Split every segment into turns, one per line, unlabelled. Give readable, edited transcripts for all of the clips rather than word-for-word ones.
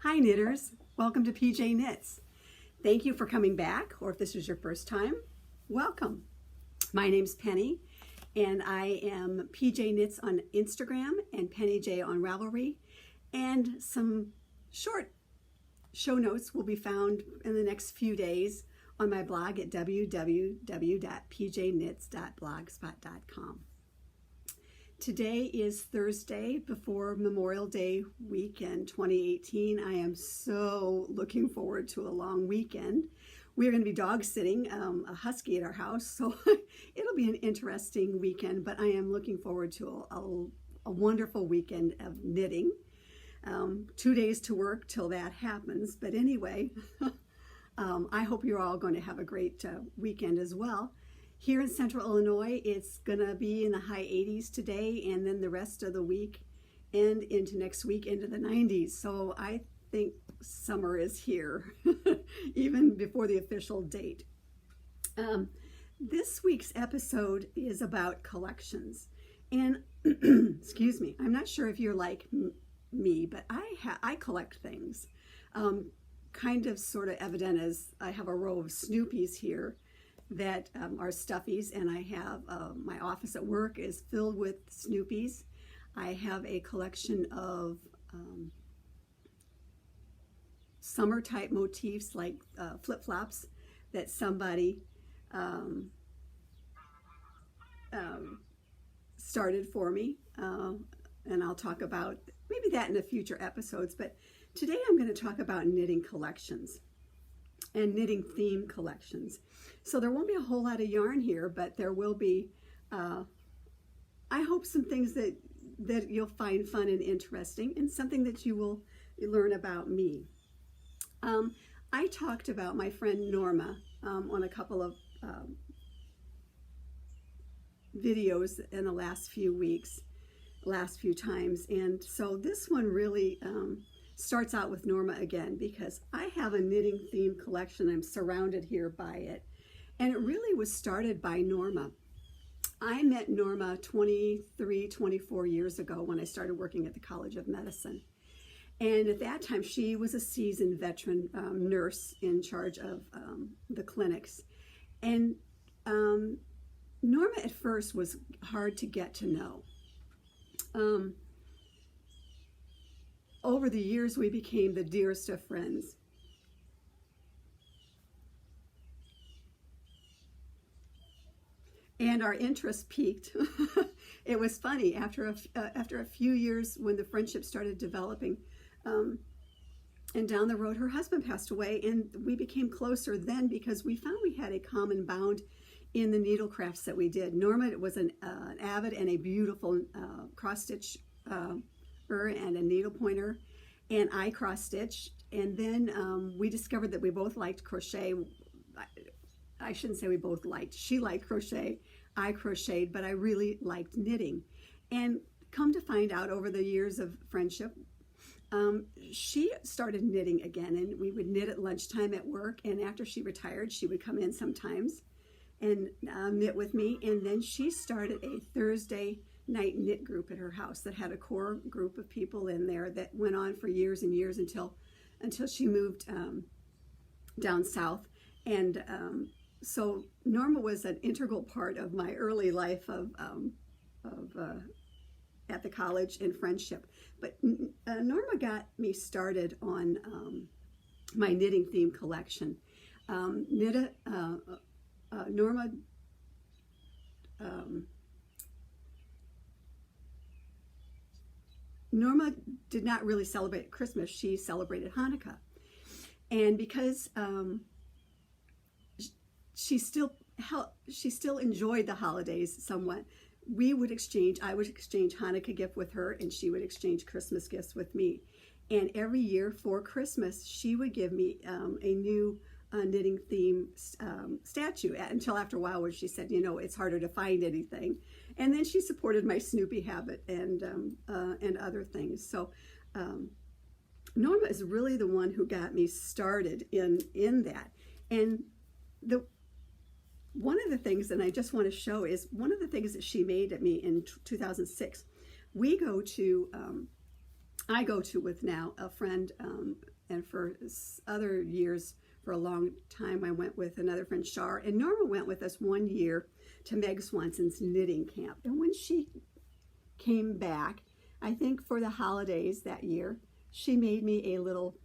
Hi knitters, welcome to PJ Knits. Thank you for coming back, or if this is your first time, welcome. My name's Penny and I am PJ Knits on Instagram and Penny J on Ravelry, and some short show notes will be found in the next few days on my blog at www.pjknits.blogspot.com. Today is Thursday before Memorial Day weekend 2018. I am so looking forward to a long weekend. We're going to be dog sitting a husky at our house, so it'll be an interesting weekend, but I am looking forward to a wonderful weekend of knitting. 2 days to work till that happens, but anyway, I hope you're all going to have a great weekend as well. Here in Central Illinois, it's gonna be in the high 80s today, and then the rest of the week and into next week into the 90s. So I think summer is here, even before the official date. This week's episode is about collections. And excuse me, I'm not sure if you're like me, but I collect things. Kind of sort of evident as I have a row of Snoopies here that are stuffies, and I have my office at work is filled with Snoopies. I have a collection of summer type motifs like flip-flops that somebody started for me, and I'll talk about maybe that in the future episodes, but today I'm going to talk about knitting collections and knitting theme collections. So there won't be a whole lot of yarn here, but there will be, I hope, some things that you'll find fun and interesting, and something that you will learn about me. I talked about my friend Norma on a couple of videos in the last few weeks, last few times, and so this one really starts out with Norma again, because I have a knitting theme collection. I'm surrounded here by it, and it really was started by Norma. I met Norma 23, 24 years ago when I started working at the College of Medicine, and at that time she was a seasoned veteran nurse in charge of the clinics, and Norma at first was hard to get to know. Over the years, we became the dearest of friends. And our interest peaked. It was funny, after a few years when the friendship started developing, and down the road her husband passed away, and we became closer then because we found we had a common bound in the needle crafts that we did. Norma was an avid and a beautiful cross-stitch and a needle pointer, and I cross-stitched, and then we discovered that we both liked crochet. I shouldn't say we both liked. She liked crochet, I crocheted, but I really liked knitting. And come to find out, over the years of friendship, she started knitting again, and we would knit at lunchtime at work, and after she retired, she would come in sometimes and knit with me, and then she started a Thursday night knit group at her house that had a core group of people in there that went on for years and years until she moved down south. And so Norma was an integral part of my early life of at the college and friendship. But Norma got me started on my knitting theme collection. Norma did not really celebrate Christmas. She celebrated Hanukkah. And because she still enjoyed the holidays somewhat, I would exchange Hanukkah gift with her, and she would exchange Christmas gifts with me. And every year for Christmas, she would give me a new knitting theme statue, until after a while when she said, you know, it's harder to find anything. And then she supported my Snoopy habit and other things. So Norma is really the one who got me started in that. And one of the things, and I just want to show, is one of the things that she made at me in 2006. I go to with now a friend and for other years, for a long time, I went with another friend, Shar, and Norma went with us one year to Meg Swanson's knitting camp. And when she came back, I think for the holidays that year, she made me a little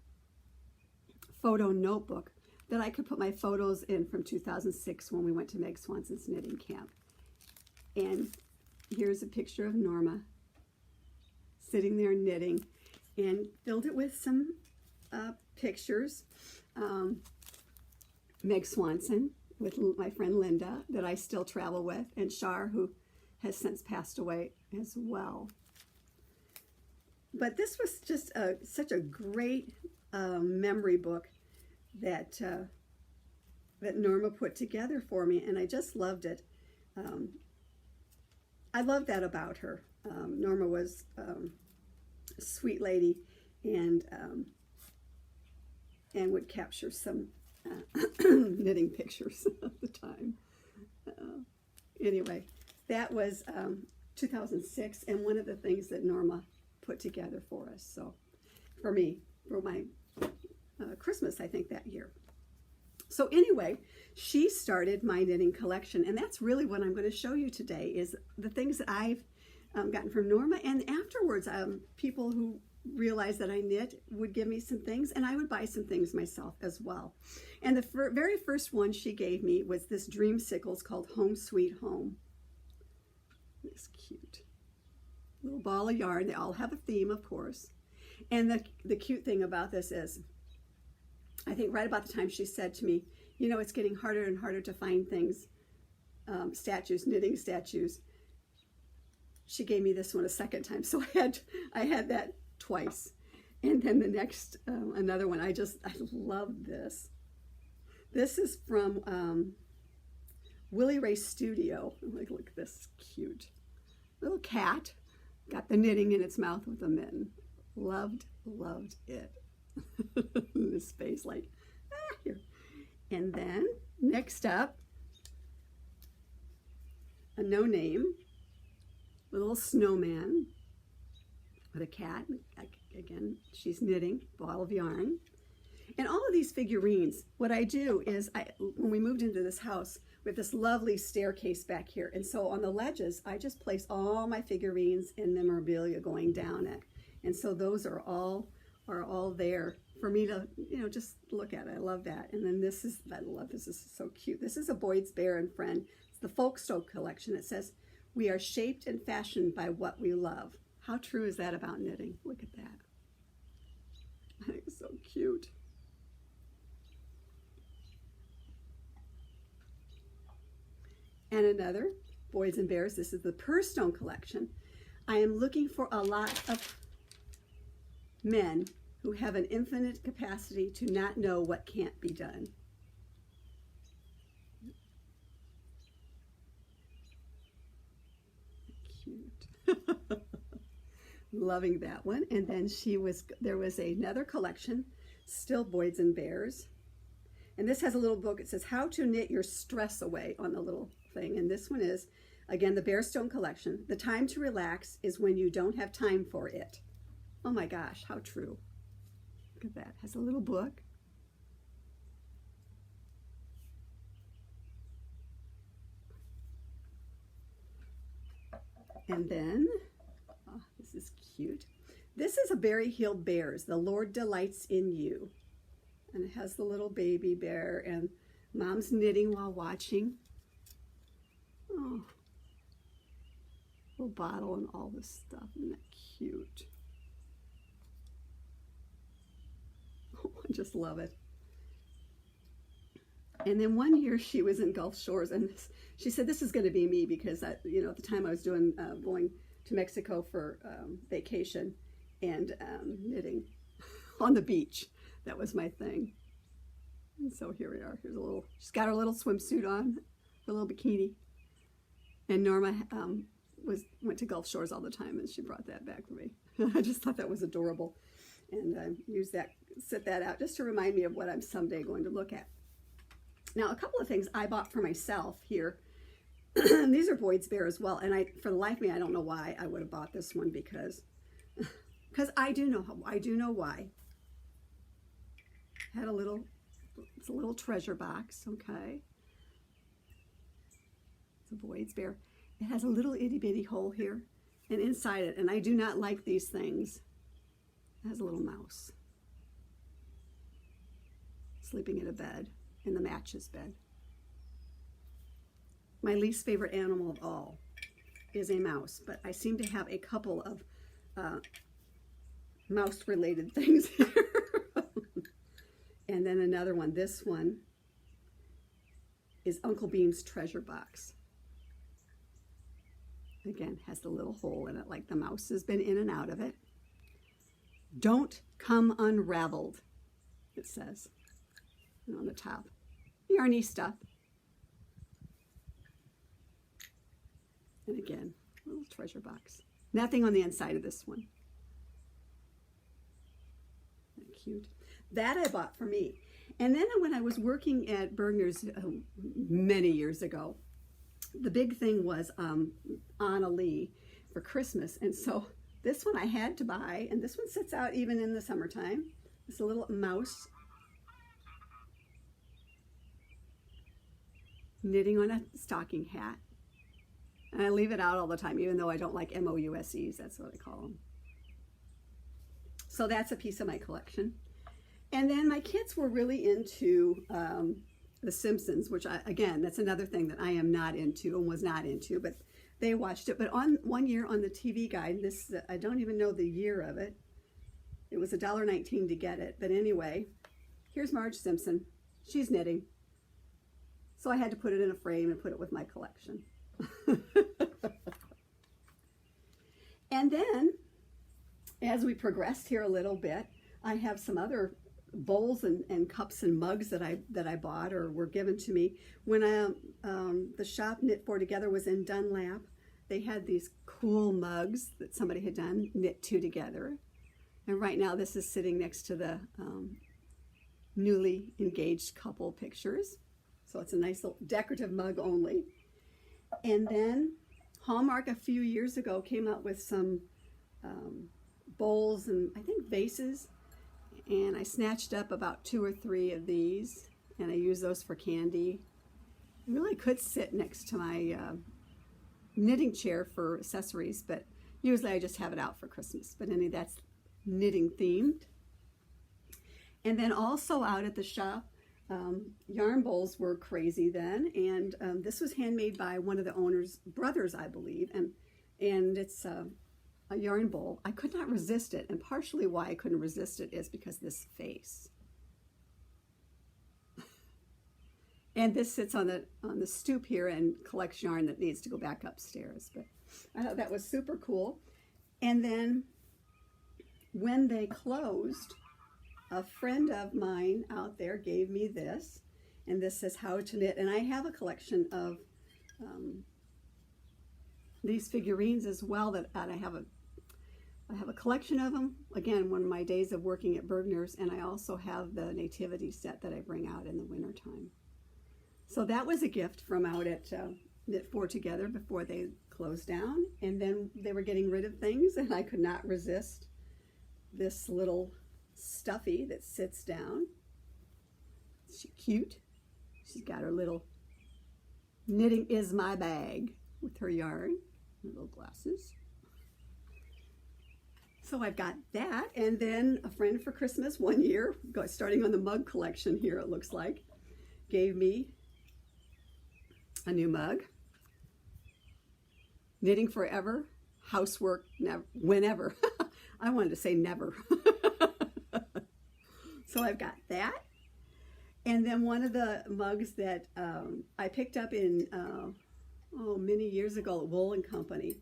photo notebook that I could put my photos in from 2006 when we went to Meg Swanson's knitting camp. And here's a picture of Norma sitting there knitting, and filled it with some pictures. Meg Swanson with my friend Linda that I still travel with, and Shar, who has since passed away as well. But this was just such a great memory book that that Norma put together for me, and I just loved it. I love that about her. Norma was a sweet lady, and would capture some knitting pictures at the time. Anyway, that was 2006, and one of the things that Norma put together for us. So, for me, for my Christmas, I think, that year. So anyway, she started my knitting collection, and that's really what I'm going to show you today, is the things that I've gotten from Norma. And afterwards, people who realized that I knit would give me some things, and I would buy some things myself as well. And the very first one she gave me was this Dreamsicles called Home Sweet Home. It's cute. Little ball of yarn. They all have a theme, of course. And the cute thing about this is, I think right about the time she said to me, you know, it's getting harder and harder to find things, statues, knitting statues. She gave me this one a second time, so I had that twice. And then the next, another one, I love this. This is from Willie Ray Studio. Like, look at this, cute. Little cat, got the knitting in its mouth with a mitten. Loved it. This face, like, here. And then, next up, a no name, a little snowman with a cat. Again, she's knitting, ball of yarn. And all of these figurines, what I do is, when we moved into this house, we have this lovely staircase back here. And so on the ledges, I just place all my figurines and memorabilia going down it. And so those are all there for me to, you know, just look at it. I love that. And then this is, I love this. This is so cute. This is a Boyd's Bear and Friend. It's the Folkestone collection. It says, "We are shaped and fashioned by what we love." How true is that about knitting? Look at that. I think it's so cute. And another, Boys and Bears. This is the Purstone collection. I am looking for a lot of men who have an infinite capacity to not know what can't be done. Cute. Loving that one. And then there was another collection, still Boys and Bears. And this has a little book. It says How to Knit Your Stress Away on the little thing. And this one is, again, the Bearstone collection. The time to relax is when you don't have time for it. Oh my gosh, how true. Look at that. It has a little book. And then, oh, this is cute. This is a Berry Hill Bears, The Lord Delights in You. And it has the little baby bear, and mom's knitting while watching. Oh, little bottle and all this stuff. Isn't that cute? Oh, I just love it. And then one year she was in Gulf Shores, and she said, this is going to be me, because you know, at the time I was doing going to Mexico for vacation and knitting on the beach. That was my thing. And so here we are. Here's a little, she's got her little swimsuit on, her little bikini. And Norma went to Gulf Shores all the time, and she brought that back for me. I just thought that was adorable. And I used that, set that out just to remind me of what I'm someday going to look at. Now, a couple of things I bought for myself here. These are Boyd's Bear as well. And for the life of me, I don't know why I would have bought this one, because I do know why. had it's a little treasure box, okay. It's a Boyd's Bear. It has a little itty bitty hole here, and inside it, and I do not like these things, it has a little mouse sleeping in a bed, in the Matches bed. My least favorite animal of all is a mouse, but I seem to have a couple of mouse-related things here. And then another one. This one is Uncle Bean's treasure box. Again, has the little hole in it, like the mouse has been in and out of it. Don't come unraveled, it says on the top. Yarny stuff. And again, a little treasure box. Nothing on the inside of this one. Cute. That I bought for me. And then when I was working at Bergner's many years ago, the big thing was Anna Lee for Christmas. And so this one I had to buy, and this one sits out even in the summertime. It's a little mouse knitting on a stocking hat. And I leave it out all the time, even though I don't like MOUSEs, that's what I call them. So that's a piece of my collection. And then my kids were really into The Simpsons, which again, that's another thing that I am not into and was not into, but they watched it. But on one year on the TV Guide, this I don't even know the year of it. It was $1.19 to get it. But anyway, here's Marge Simpson. She's knitting. So I had to put it in a frame and put it with my collection. And then, as we progressed here a little bit, I have some other bowls and cups and mugs that I bought or were given to me. When the shop Knit For Together was in Dunlap, they had these cool mugs that somebody had done, knit two together. And right now this is sitting next to the newly engaged couple pictures. So it's a nice little decorative mug only. And then Hallmark a few years ago came out with some bowls and I think vases, and I snatched up about 2 or 3 of these, and I use those for candy. I really could sit next to my knitting chair for accessories, but usually I just have it out for Christmas. But anyway, that's knitting themed. And then also out at the shop, yarn bowls were crazy then, and this was handmade by one of the owner's brothers, I believe, and it's a yarn bowl. I could not resist it, and partially why I couldn't resist it is because this face. And this sits on the stoop here and collects yarn that needs to go back upstairs. But I thought that was super cool. And then when they closed, a friend of mine out there gave me this, and this says How to Knit. And I have a collection of these figurines as well that I have a collection of them. Again, one of my days of working at Bergner's, and I also have the nativity set that I bring out in the wintertime. So that was a gift from out at Knit For Together before they closed down. And then they were getting rid of things, and I could not resist this little stuffy that sits down. She's cute. She's got her little Knitting Is My Bag with her yarn, her little glasses. So I've got that, and then a friend for Christmas one year, starting on the mug collection here it looks like, gave me a new mug. Knitting Forever, housework never, whenever. I wanted to say never. So I've got that. And then one of the mugs that I picked up in, many years ago at Wool & Company.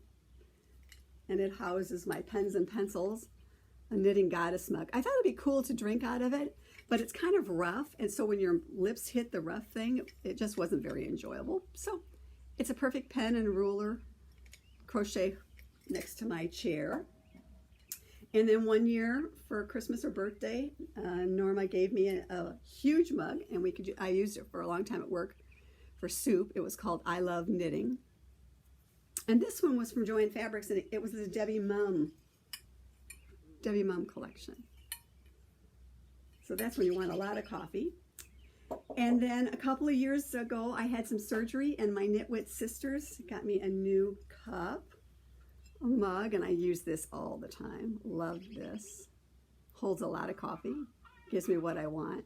And it houses my pens and pencils, a Knitting Goddess mug. I thought it'd be cool to drink out of it, but it's kind of rough. And so when your lips hit the rough thing, it just wasn't very enjoyable. So it's a perfect pen and ruler crochet next to my chair. And then one year for Christmas or birthday, Norma gave me a huge mug, and I used it for a long time at work for soup. It was called I Love Knitting. And this one was from Joann Fabrics, and it was the Debbie Mum collection. So that's when you want a lot of coffee. And then a couple of years ago, I had some surgery, and my Knitwit sisters got me a new cup, a mug, and I use this all the time. Love this. Holds a lot of coffee. Gives me what I want.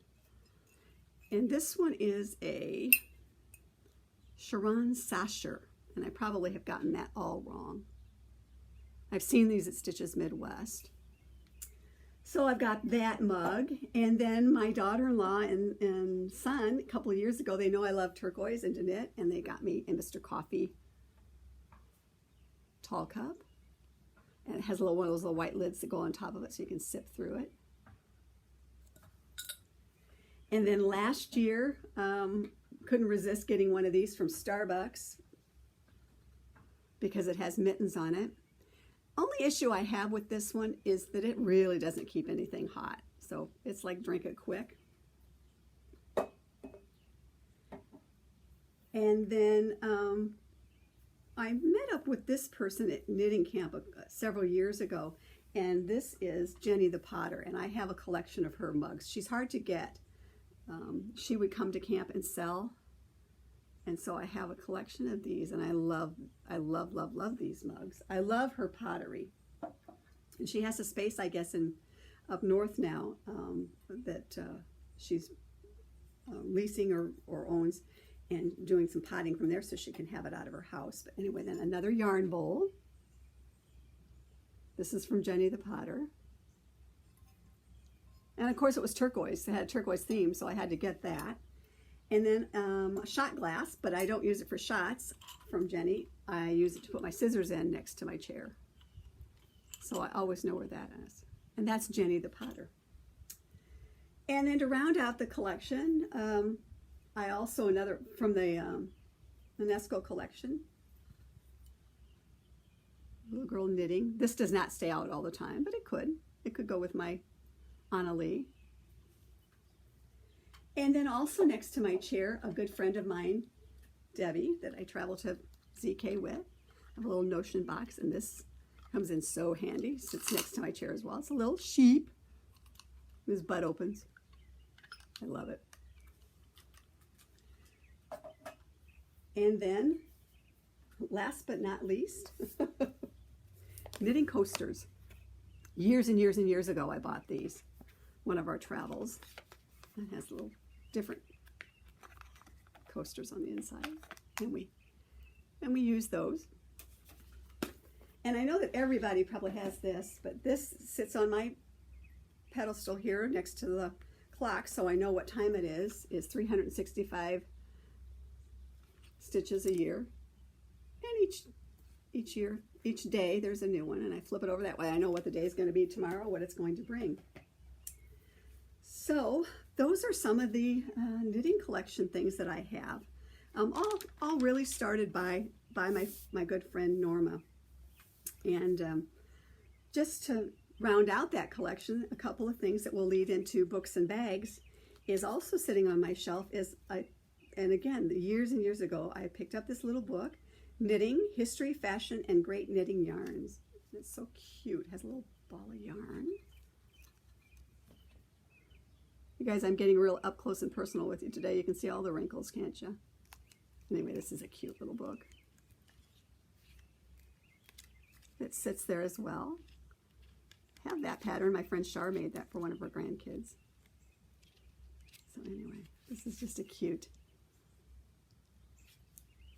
And this one is a Sharon Sasher, and I probably have gotten that all wrong. I've seen these at Stitches Midwest. So I've got that mug, and then my daughter-in-law and son, a couple of years ago, they know I love turquoise and to knit, and they got me a Mr. Coffee tall cup. And it has one of those little white lids that go on top of it so you can sip through it. And then last year, couldn't resist getting one of these from Starbucks because it has mittens on it. Only issue I have with this one is that it really doesn't keep anything hot. So it's like drink it quick. And then I met up with this person at Knitting Camp several years ago. And this is Jenny the Potter. And I have a collection of her mugs. She's hard to get. She would come to camp and sell. And so I have a collection of these, and I love these mugs. I love her pottery. And she has a space, I guess, up north now that she's leasing or owns, and doing some potting from there so she can have it out of her house. But anyway, then another yarn bowl. This is from Jenny the Potter. And of course it was turquoise. It had a turquoise theme, so I had to get that. And then a shot glass, but I don't use it for shots, from Jenny. I use it to put my scissors in next to my chair. So I always know where that is. And that's Jenny the Potter. And then to round out the collection, I also, another from the UNESCO collection, Little Girl Knitting. This does not stay out all the time, but it could. It could go with my Anna Lee. And then also next to my chair, a good friend of mine, Debbie, that I travel to ZK with. I have a little Notion box, and this comes in so handy. Sits next to my chair as well. It's a little sheep. His butt opens. I love it. And then, last but not least, knitting coasters. Years and years and years ago, I bought these. One of our travels. It has little different coasters on the inside, and we use those. And I know that everybody probably has this, but this sits on my pedestal here next to the clock, so I know what time it is. It's 365 stitches a year, and each day there's a new one, and I flip it over that way. I know what the day is going to be tomorrow, what it's going to bring. So those are some of the knitting collection things that I have. All really started by my good friend Norma. And just to round out that collection, a couple of things that will lead into books and bags is also sitting on my shelf. And again, years and years ago, I picked up this little book, Knitting, History, Fashion, and Great Knitting Yarns. It's so cute. It has a little ball of yarn. You guys, I'm getting real up close and personal with you today. You can see all the wrinkles, can't you? Anyway, this is a cute little book. It sits there as well. I have that pattern. My friend Char made that for one of her grandkids. So anyway, this is just a cute.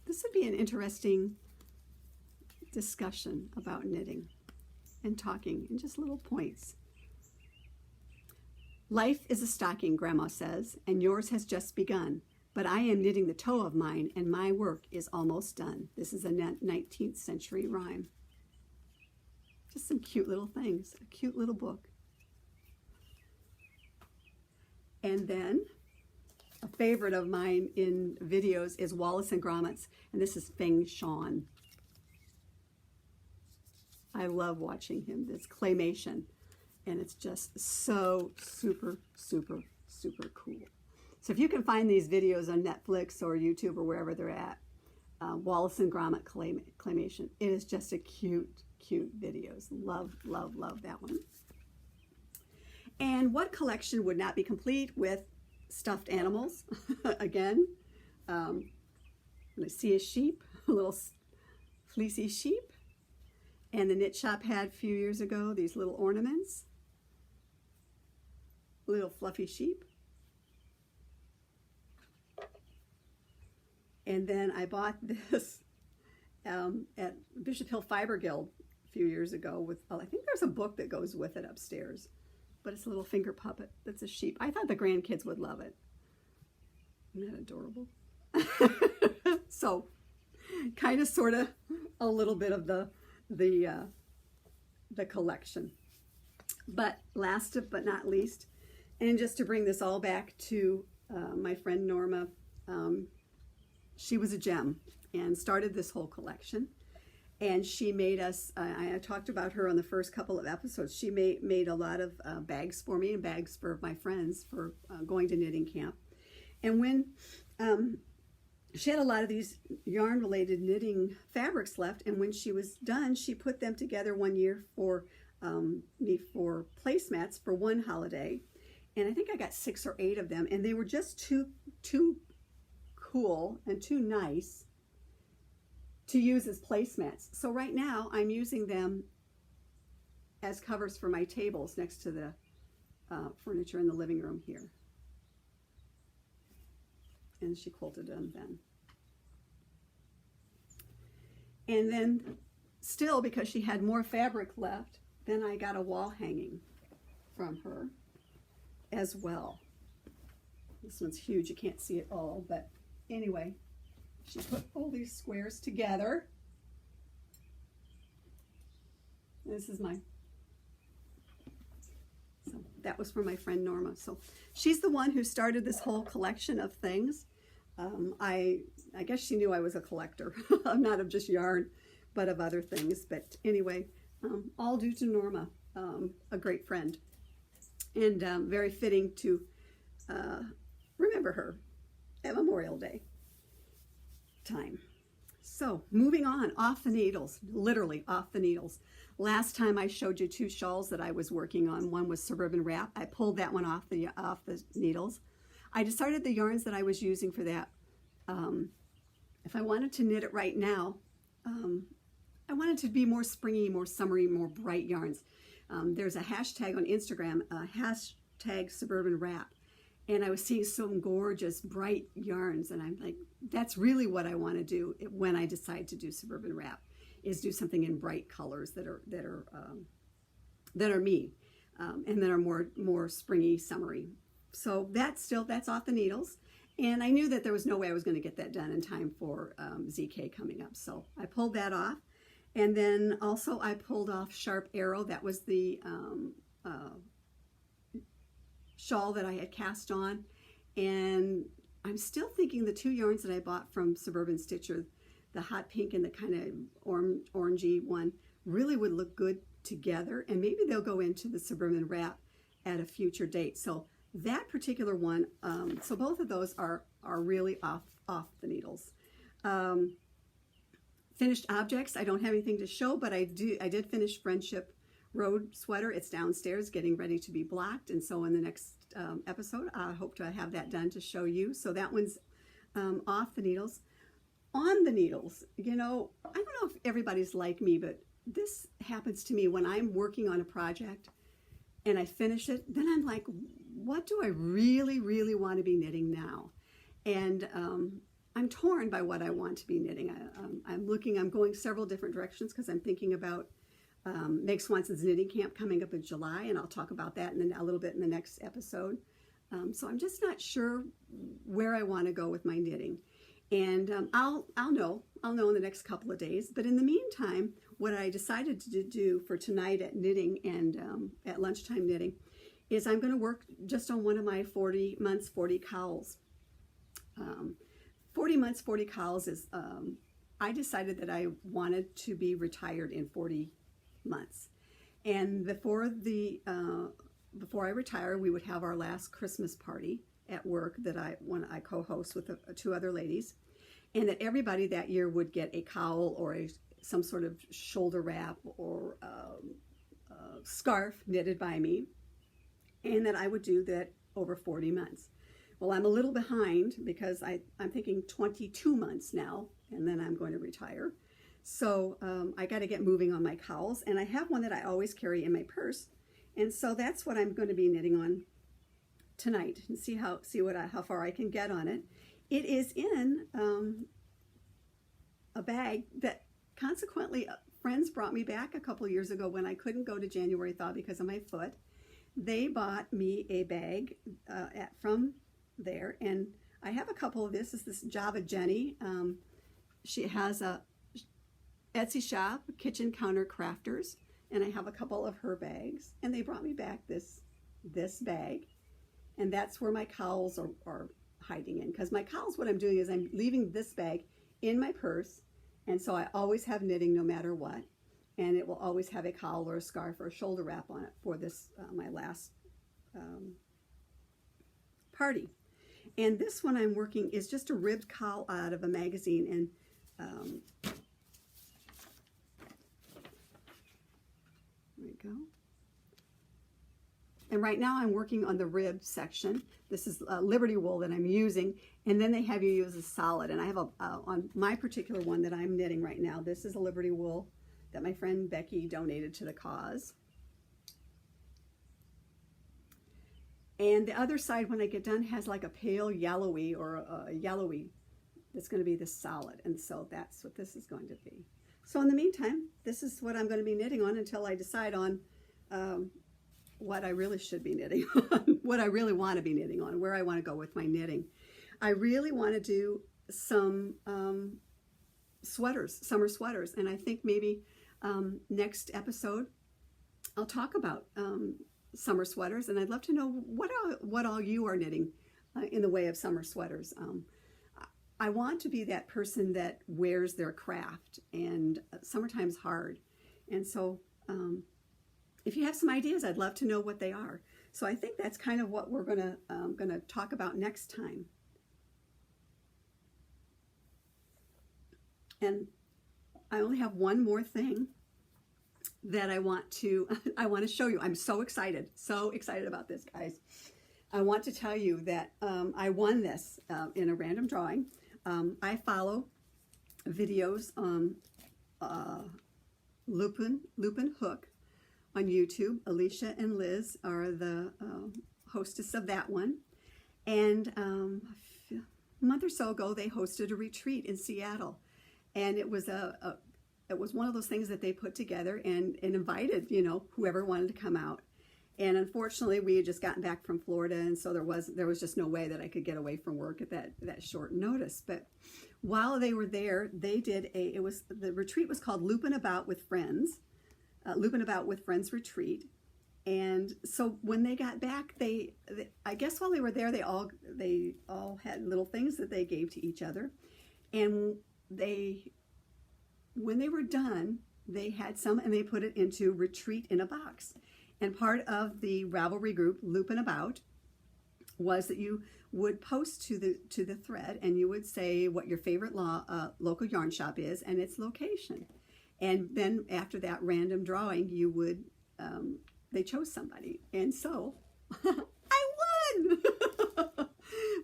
This would be an interesting discussion about knitting and talking and just little points. Life is a stocking, Grandma says, and yours has just begun. But I am knitting the toe of mine, and my work is almost done. This is a 19th century rhyme. Just some cute little things, a cute little book. And then a favorite of mine in videos is Wallace and Gromit's, and this is Feng Shan. I love watching him. This claymation, and it's just so super, super, super cool. So if you can find these videos on Netflix or YouTube or wherever they're at, Wallace and Gromit claymation, it is just a cute, cute videos. Love, love, love that one. And what collection would not be complete with stuffed animals? Again, I see a sheep, a little fleecy sheep. And the knit shop had a few years ago these little ornaments, little fluffy sheep. And then I bought this at Bishop Hill Fiber Guild a few years ago with, I think there's a book that goes with it upstairs, but it's a little finger puppet that's a sheep. I thought the grandkids would love it. Isn't that adorable? So kind of sort of a little bit of the collection. But last but not least, and just to bring this all back to my friend Norma, she was a gem and started this whole collection. And she made us, I talked about her on the first couple of episodes, she made a lot of bags for me and bags for my friends for going to knitting camp. And when she had a lot of these yarn-related knitting fabrics left, and when she was done, she put them together one year for me for placemats for one holiday. And I think I got 6 or 8 of them, and they were just too cool and too nice to use as placemats. So right now I'm using them as covers for my tables next to the furniture in the living room here. And she quilted them then. And then still, because she had more fabric left, then I got a wall hanging from her as well. This one's huge, you can't see it all, but anyway, she put all these squares together. This is so that was for my friend Norma. So she's the one who started this whole collection of things. I guess she knew I was a collector, not of just yarn, but of other things. But anyway, all due to Norma, a great friend, and very fitting to remember her at Memorial Day time. So moving on, off the needles, literally off the needles. Last time I showed you 2 shawls that I was working on. One was Suburban Wrap. I pulled that one off the needles. I decided the yarns that I was using for that, if I wanted to knit it right now, I wanted to be more springy, more summery, more bright yarns. There's a hashtag on Instagram, hashtag Suburban Wrap. And I was seeing some gorgeous bright yarns, and I'm like, that's really what I want to do when I decide to do Suburban Wrap, is do something in bright colors that are me, and that are more springy, summery. So that's off the needles, and I knew that there was no way I was going to get that done in time for ZK coming up. So I pulled that off, and then also I pulled off Sharp Arrow. That was the shawl that I had cast on, and I'm still thinking the 2 yarns that I bought from Suburban Stitcher, the hot pink and the kind of orangey one, really would look good together, and maybe they'll go into the Suburban Wrap at a future date. So that particular one, so both of those are really off the needles. Finished objects, I don't have anything to show, but I did finish Friendship Road sweater. It's downstairs getting ready to be blocked, and so in the next episode I hope to have that done to show you. So that one's off the needles. On the needles, you know, I don't know if everybody's like me, but this happens to me when I'm working on a project and I finish it, then I'm like, what do I really want to be knitting now? And I'm torn by what I want to be knitting. I'm going several different directions because I'm thinking about Meg Swanson's knitting camp coming up in July, and I'll talk about that a little bit in the next episode. So I'm just not sure where I want to go with my knitting, and I'll know in the next couple of days. But in the meantime, what I decided to do for tonight at knitting and at lunchtime knitting is I'm going to work just on one of my 40 months 40 cowls. 40 months 40 cowls is I decided that I wanted to be retired in 40 months, and before I retire, we would have our last Christmas party at work that I co-host with 2 other ladies, and that everybody that year would get a cowl or some sort of shoulder wrap or scarf knitted by me, and that I would do that over 40 months. Well, I'm a little behind because I'm thinking 22 months now, and then I'm going to retire. So I got to get moving on my cowls, and I have one that I always carry in my purse, and so that's what I'm going to be knitting on tonight, and see how far I can get on it. It is in a bag that consequently friends brought me back a couple years ago when I couldn't go to January Thaw because of my foot. They bought me a bag from there, and I have a couple of this. This is Java Jenny. She has a Etsy shop, Kitchen Counter Crafters, and I have a couple of her bags, and they brought me back this bag, and that's where my cowls are hiding in, because my cowls, what I'm doing is I'm leaving this bag in my purse, and so I always have knitting no matter what, and it will always have a cowl or a scarf or a shoulder wrap on it for this my last party. And this one I'm working is just a ribbed cowl out of a magazine, and there we go. And right now I'm working on the rib section. This is Liberty wool that I'm using, and then they have you use a solid. And I have on my particular one that I'm knitting right now, this is a Liberty wool that my friend Becky donated to the cause. And the other side, when I get done, has like a pale yellowy or a yellowy that's going to be the solid. And so that's what this is going to be. So in the meantime, this is what I'm going to be knitting on until I decide on what I really should be knitting on, what I really want to be knitting on, where I want to go with my knitting. I really want to do some sweaters, summer sweaters, and I think maybe next episode I'll talk about summer sweaters, and I'd love to know what all you are knitting in the way of summer sweaters. I want to be that person that wears their craft, and summertime's hard, and so if you have some ideas, I'd love to know what they are. So I think that's kind of what we're gonna talk about next time. And I only have one more thing that I want to show you. I'm so excited about this, guys. I want to tell you that I won this in a random drawing. I follow videos on Lupin Hook on YouTube. Alicia and Liz are the hostess of that one. And a month or so ago, they hosted a retreat in Seattle. And it was it was one of those things that they put together and invited, you know, whoever wanted to come out. And unfortunately, we had just gotten back from Florida, and so there was just no way that I could get away from work at that short notice. But while they were there, they did the retreat was called Loopin' About with Friends, Loopin' About with Friends retreat. And so when they got back, they I guess while they were there, they all had little things that they gave to each other, and when they were done, they had some, and they put it into Retreat in a Box. And part of the Ravelry group, Loopin' About, was that you would post to the thread, and you would say what your favorite local yarn shop is and its location. And then after that random drawing, you would they chose somebody, and so I won,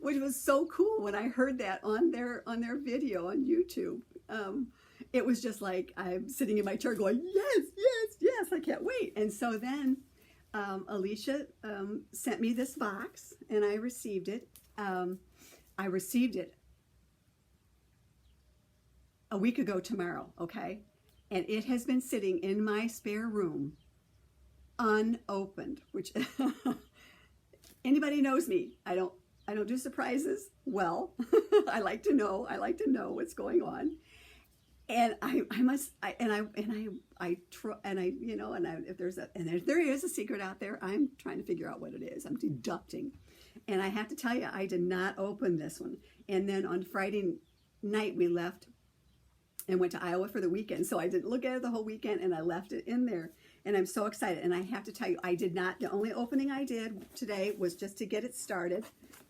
which was so cool when I heard that on their video on YouTube. It was just like I'm sitting in my chair going, yes, yes, yes, I can't wait. And so then Alicia sent me this box, and I received it. I received it a week ago tomorrow, okay? And it has been sitting in my spare room unopened, which anybody knows me. I don't do surprises well. I like to know what's going on. And if there is a secret out there, I'm trying to figure out what it is. I'm deducting. And I have to tell you, I did not open this one. And then on Friday night, we left and went to Iowa for the weekend. So I didn't look at it the whole weekend, and I left it in there. And I'm so excited. And I have to tell you, the only opening I did today was just to get it started.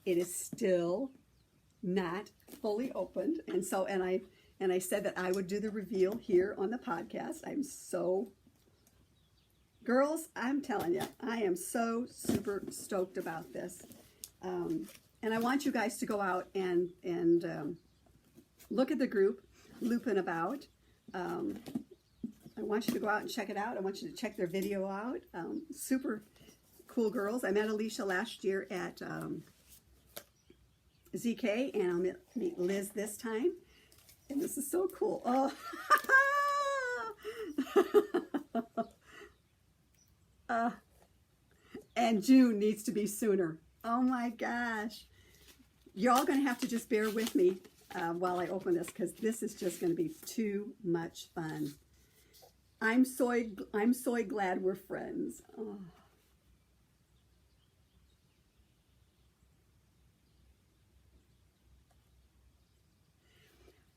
It is still not fully opened. And so, and I said that I would do the reveal here on the podcast. I'm so Girls, I'm telling you, I am so super stoked about this. And I want you guys to go out and look at the group, Lupin About. I want you to go out and check it out. I want you to check their video out. Super cool girls. I met Alicia last year at ZK, and I'll meet Liz this time. And this is so cool. Oh. And June needs to be sooner. Oh my gosh. You're all going to have to just bear with me while I open this, because this is just going to be too much fun. I'm so glad we're friends. Oh.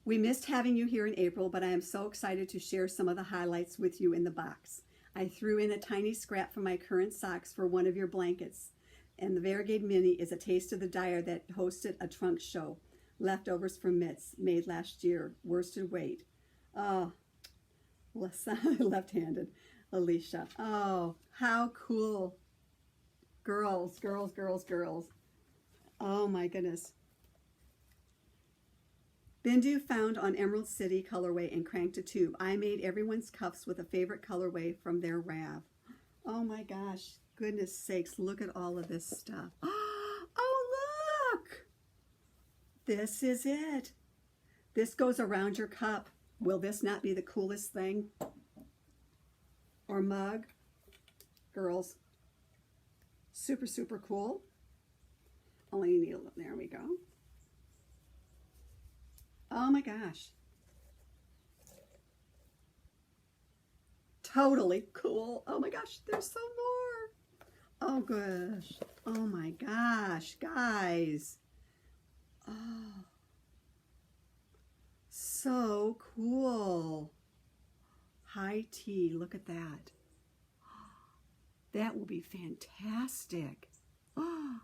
We missed having you here in April, but I am so excited to share some of the highlights with you in the box. I threw in a tiny scrap from my current socks for one of your blankets, and the Variegated Mini is a taste of the dyer that hosted a trunk show. Leftovers from mitts made last year, worsted weight. Oh, left-handed, Alicia. Oh, how cool. Girls, girls, girls, girls. Oh my goodness. Bindu found on Emerald City colorway and cranked a tube. I made everyone's cuffs with a favorite colorway from their Rav. Oh my gosh, goodness sakes, look at all of this stuff. Oh, look! This is it. This goes around your cup. Will this not be the coolest thing? Or mug? Girls, super, super cool. Only need a little, there we go. Oh my gosh. Totally cool. Oh my gosh, there's some more. Oh gosh. Oh my gosh, guys. Oh. So cool. High tea, look at that. That will be fantastic. Oh.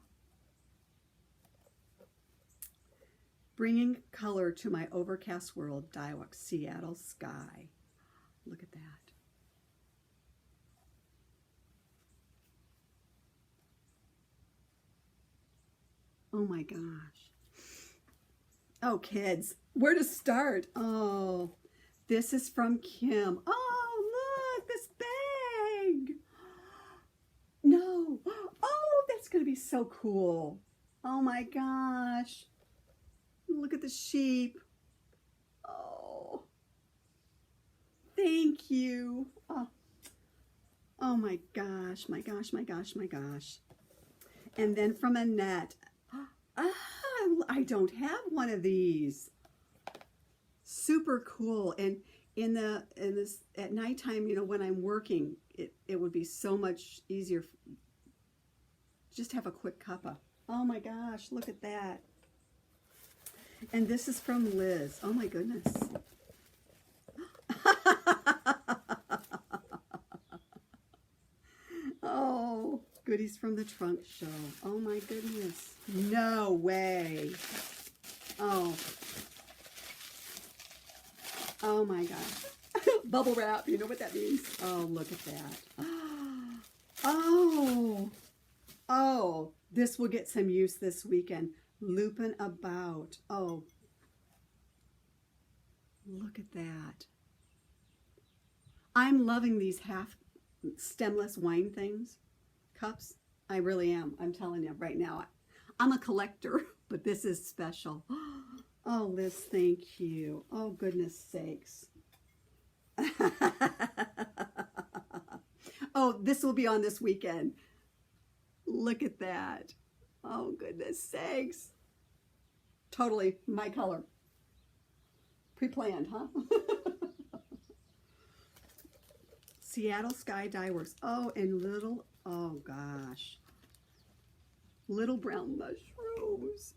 Bringing color to my overcast world, Daiwa, Seattle sky. Look at that. Oh my gosh. Oh, kids, where to start? Oh, this is from Kim. Oh, look, this bag. No. Oh, that's going to be so cool. Oh my gosh. Look at the sheep. Oh, thank you. Oh, oh my gosh, my gosh, my gosh, my gosh. And then from Annette. I don't have one of these. Super cool. And in this at nighttime, you know, when I'm working, it would be so much easier. Just have a quick cuppa. Oh my gosh, look at that. And this is from Liz. Oh my goodness. Oh, goodies from the trunk show. Oh my goodness. No way. Oh. Oh my gosh. Bubble wrap. You know what that means? Oh, look at that. Oh. Oh, this will get some use this weekend. Lupin About. Oh, look at that. I'm loving these half stemless wine things, cups. I really am. I'm telling you right now. I'm a collector, but this is special. Oh, Liz, thank you. Oh, goodness sakes. Oh, this will be on this weekend. Look at that. Oh, goodness sakes. Totally my color. Pre-planned, huh? Seattle Sky Dye Works. Oh, and little, oh gosh. Little brown mushrooms.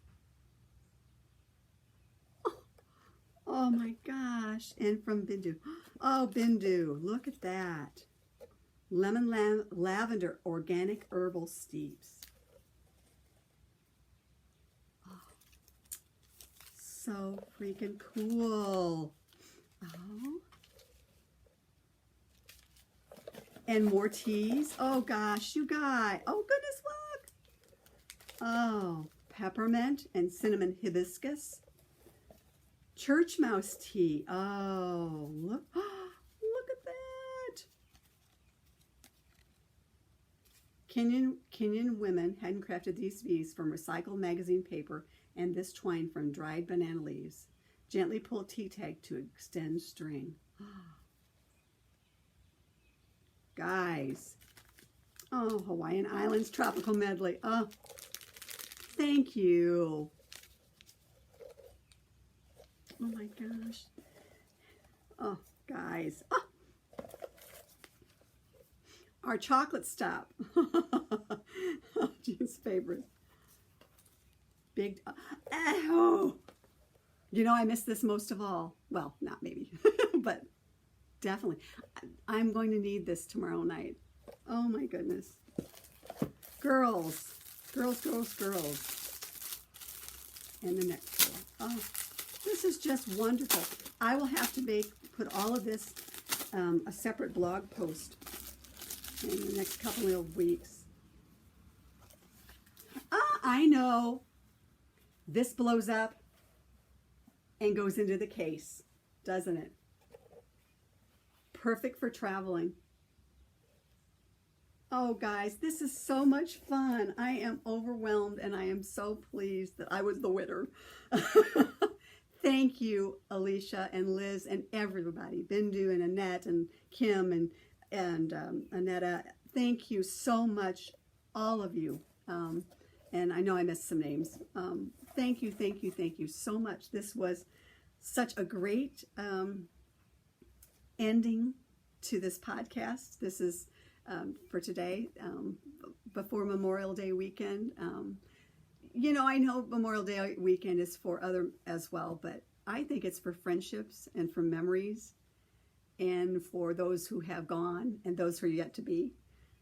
Oh my gosh. And from Bindu. Oh, Bindu. Look at that. Lemon lavender organic herbal steeps. Oh, so freaking cool. Oh. And more teas. Oh gosh, you guys. Oh goodness, look. Oh, peppermint and cinnamon hibiscus. Church mouse tea. Oh, look. Look at that. Kenyan women handcrafted these beads from recycled magazine paper and this twine from dried banana leaves. Gently pull tea tag to extend string. Guys. Oh, Hawaiian Islands Tropical Medley. Oh, thank you. Oh my gosh. Oh, guys. Oh. Our chocolate stop. Oh, Jean's favorite. Big. Oh. You know, I miss this most of all. Well, not maybe, but definitely. I'm going to need this tomorrow night. Oh my goodness. Girls. Girls, girls, girls. And the next color. Oh, this is just wonderful. I will have to put all of this a separate blog post in the next couple of weeks. I know. This blows up and goes into the case, doesn't it? Perfect for traveling. Oh, guys, this is so much fun. I am overwhelmed, and I am so pleased that I was the winner. Thank you, Alicia and Liz and everybody, Bindu and Annette and Kim and Annetta. Thank you so much, all of you. And I know I missed some names. Thank you, thank you, thank you so much. This was such a great ending to this podcast. This is for today, before Memorial Day weekend. You know, I know Memorial Day weekend is for other as well, but I think it's for friendships and for memories and for those who have gone and those who are yet to be.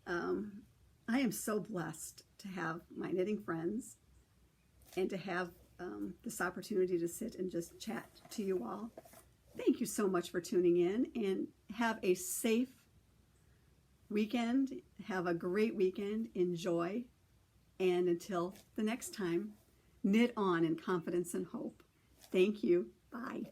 I am so blessed to have my knitting friends and to have this opportunity to sit and just chat to you all. Thank you so much for tuning in, and have a safe weekend. Have a great weekend. Enjoy. And until the next time, knit on in confidence and hope. Thank you. Bye.